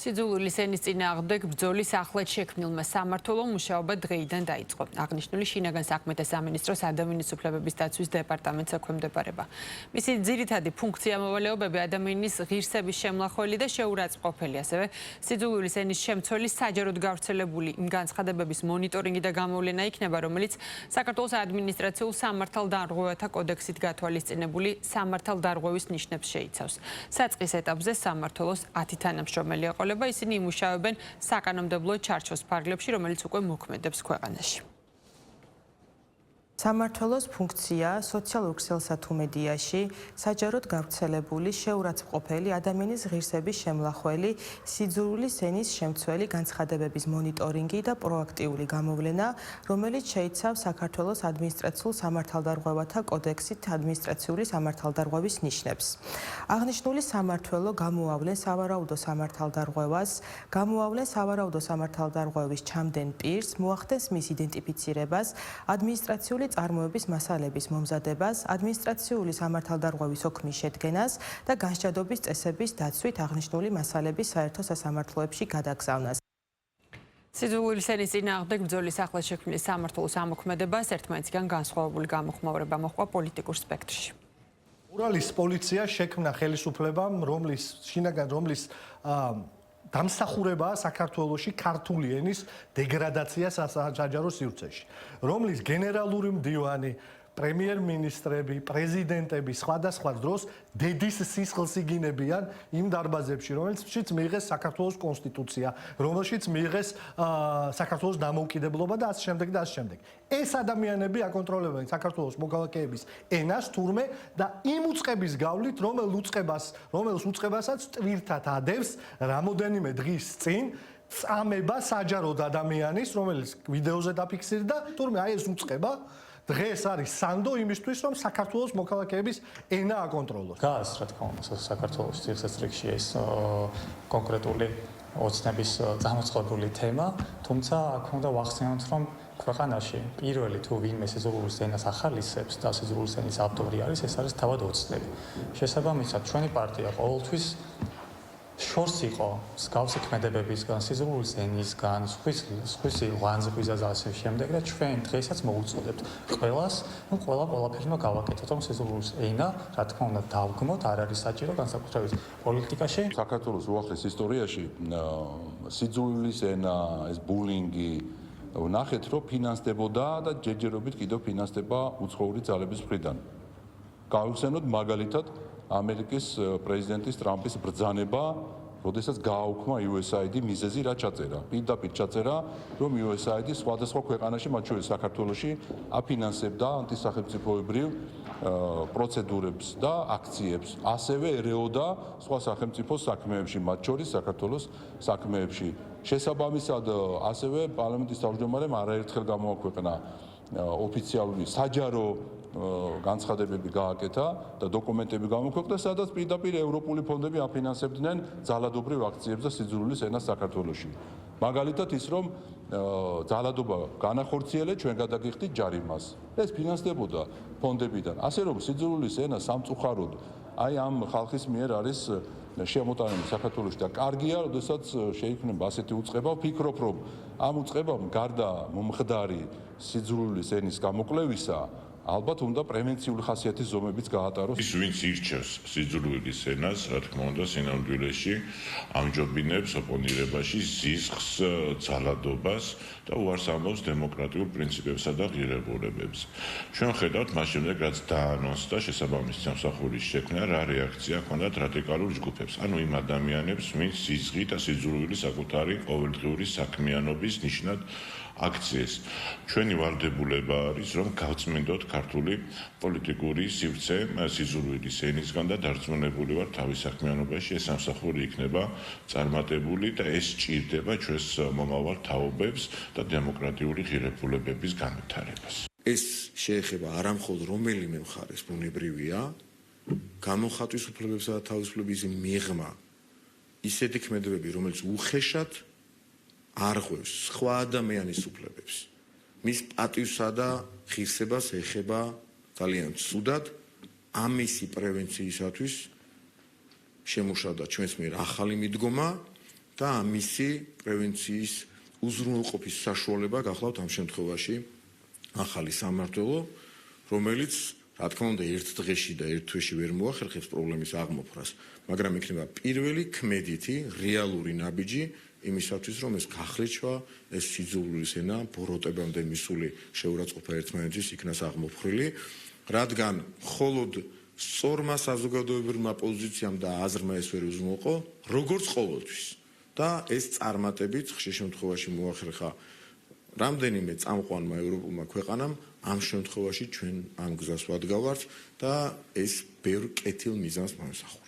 სიძულვილის ენის წინააღმდეგ ბრძოლის ახლად შექმნილმა სამმართველომ მუშაობა დღეიდან დაიწყო. აღნიშნული შინაგან საქმეთა სამინისტროს ადამიანის უფლებების დაცვის დეპარტამენტს ექვემდებარება. მისი ძირითადი ფუნქცია-მოვალეობები ადამიანის ღირსების შემლახველი და შეურაცხყოფელი, ასევე სიძულვილის ენის შემცველი საჯაროდ გავრცელებული იმ განცხადებების მონიტორინგი და გამოვლენა იქნება, რომელიც საქართველოს ადმინისტრაციულ სამართალდარღვევათა კოდექსით გათვალისწინებული სამართალდარღვევის ნიშნებს შეიცავს. საწყის ეტაპზე სამმართველოს 10 თანამშრომელი ეყოლება. ისინი იმუშავებენ საკანონმდებლო ჩარჩოს ფარგლებში, რომელიც უკვე მოქმედებს ქვეყანაში. სამმართველოს ფუნქცია სოციალურ ქსელსა თუ მედიაში საჯაროდ გავრცელებული, შეურაცხყოფელი, ადამიანის ღირსების შემლახველი, სიძულვილის ენის შემცველი განცხადებების მონიტორინგი და პროაქტიული გამოვლენა, რომელიც შეიცავს საქართველოს ადმინისტრაციულ სამართალდარღვევათა კოდექსით ადმინისტრაციული სამართალდარღვევის ნიშნებს. აღნიშნული სამმართველო გამოავლენ სავარაუდო სამართალდარღვევას, გამოავლენ სავარაუდო სამართალდარღვევის ჩამდენ პირს, მოახდენს მის იდენტიფიცირებას, ადმინისტრაციული წარმოების მასალების მომზადებას, ადმინისტრაციული სამართალდარღვევის ოქმის შედგენას და განსჯადობის წესების დაცვით აღნიშნული მასალების საერთო სასამართლოებში გადაგზავნას. სიძულვილის ენის წინააღმდეგ ბრძოლის ახლად შექმნილი სამმართველოს ამოქმედებას ერთმანეთისგან განსხვავებული გამოხმაურება მოჰყვა პოლიტიკურ სპექტრში. ურალის პოლიცია შექმნა ხელისუფლებამ, რომლის დამსახურებაა საქართველოში ქართული ენის დეგრადაცია საჯარო სივრცეში, რომლის გენერალური მდივანი, პრემიერ-მინისტრები, პრეზიდენტები სხვადასხვა დროს დედის სისხლს იგინებიან იმ დარბაზებში, რომელშიც მიიღეს საქართველოს კონსტიტუცია, რომელშიც მიიღეს საქართველოს დამოუკიდებლობა და ასე შემდეგ და ასე შემდეგ. ეს ადამიანები აკონტროლებენ საქართველოს მოქალაქეების ენას თურმე და იმ უწყების გავლით, რომელს უწყებასაც ტვირთად ადევს რამოდენიმე დღის წინ წამება საჯაროდ ადამიანის, რომელიც ვიდეოზე დაფიქსირდა, თურმე აი ეს უწყება დღეს არის სანდო იმისთვის, რომ საქართველოს მოქალაქეების ენა აკონტროლოს. გას, რა თქმა უნდა, საქართველოს წესრიგში ეს კონკრეტული ოცნების წამოწყებული თემა, თუმცა აქ უნდა ვახსენოთ, რომ ქვეყანაში პირველი თუ ვინმე სიძულვილის ენას ახალისებს და სიძულვილის ენის ავტორი არის, ეს არის თავად ოცნები. შესაბამისად, ჩვენი პარტია ყოველთვის შორს იყო მსგავსი ქმედებებისგან, სიძულვილის ენისგან, სხვისი ღვანძღვიზა და ასე შემდეგ და ჩვენ დღესაც მოუწოდებთ ყველას, ყველაფერი უნდა გავაკეთოთ, რომ სიძულვილის ენა, რა თქმა უნდა, დავგმოთ, არ არის საჭირო განსაკუთრებით პოლიტიკაში. საქართველოს უახლეს ისტორიაში სიძულვილის ენა, ეს ბულინგი ვნახეთ, რომ ფინანსდებოდა და ჯერჯერობით კიდევ ფინანსდება უცხოური ძალების მხრიდან. გავიხსენოთ მაგალითად ამერიკის პრეზიდენტის ტრამპის ბრძანება, როდესაც გააუქმა USAID მიზეზი რა ჩაწერა. პირდაპირ ჩაწერა, რომ USAID სხვადასხვა ქვეყანაში, მათ შორის საქართველოში, აფინანსებდა ანტისახელმწიფოებრივ პროცედურებს და აქციებს. ასევე ერეოდა სხვა სახელმწიფო საქმეებში, მათ შორის საქართველოს საქმეებში. შესაბამისად, ასევე პარლამენტის თავმჯდომარემ არაერთხელ გამოაქვეყნა ოფიციალური საჯარო განცხადებები გააკეთა და დოკუმენტები გამოქვეყნა, სადაც პირდაპირ ევროპული ფონდები აფინანსებდნენ ძალადობრივ აქციებს და სიძულვილის ენას საქართველოში. მაგალითად ის, რომ ძალადობა განახორციელეთ, ჩვენ გადაგიხდით ჯარიმას. ეს ფინანსდებოდა ფონდებიდან. ასე რომ სიძულვილის ენა სამწუხაროდ აი ამ ხალხის მიერ არის შემოტანილი საქართველოში და კარგია, როდესაც შეიქმნება ასეთი უწყება. ვფიქრობ, რომ ამ უწყებამ გარდა მომხდარი სიძულვილის ენის გამოკვლევისა ალბათ უნდა პრევენციული ხასიათის ზომებიც გაატაროს. ის ვინც ირჩევს სიძულვილის ენას, რა თქმა უნდა, სინამდვილეში ამჯობინებს ოპონირებაში ზიზღს, ძალადობას და უარს ამბობს დემოკრატიულ პრინციპებსა და ღირებულებებს. ჩვენ ხედავთ მას შემდეგ, რაც დაანონსდა შესაბამისი სამსახურის შექმნა, რა რეაქცია ჰქონდათ რადიკალურ ჯგუფებს, ანუ იმ ადამიანებს, ვინც ზიზღი და სიძულვილი საკუთარი ყოველდღიური საქმიანობის ნიშნად აქციეს. ჩვენი ვალდებულება არის, რომ გავწმინდოთ ქართული პოლიტიკური სივრცე სიძულვილის ენისგან და დარწმუნებული ვარ თავის საქმიანობაში ეს სამსახური იქნება წარმატებული და ეს სჭირდება ჩვენს მომავალ თაობებს და დემოკრატიული ღირებულებების განვითარებას. ეს შეეხება არამხოლოდ რომელიმე მხარეს ბუნებრივია, გამოხატვის უფლებებსა და თავისუფლების მიღმა ისეთი ქმედებები, რომელიც უხეშად არღვევს სხვა ადამიანის უფლებებს. მის პატივსა და ღირსებას ეხება ძალიან ცუდად. ამისი პრევენციისათვის შემუშავდა ჩვენს მიერ ახალი მიდგომა და მისი პრევენციის უზრუნველყოფის საშუალება გახლავთ ამ შემთხვევაში ახალი სამმართველო, რომელიც რა თქმა უნდა ერთ დღეში და ერთ თვეში ვერ მოახერხებს პრობლემის აღმოფხვრას, მაგრამ იქნება პირველი ქმედითი რეალური ნაბიჯი იმისათვის, რომ ეს გახლეჩვა, ეს სიძულვილის ენა ბოროტებამდე მისული შეურაცხყოფა ერთმანეთის იქნას აღმოფხრილი, რადგან მხოლოდ სწორმა საზოგადოებრივმა პოზიციამ და აზრმა ეს ვერ უზრუნველყო, როგორც ყოველთვის. და ეს წარმატებით ხშირ შემთხვევაში მოახერხა რამდენიმე წამყვანმა ევროპულმა ქვეყანამ, ამ შემთხვევაში ჩვენ ამ გზას ვადგავართ და ეს ბევრ კეთილ მიზანს მომსახურებს.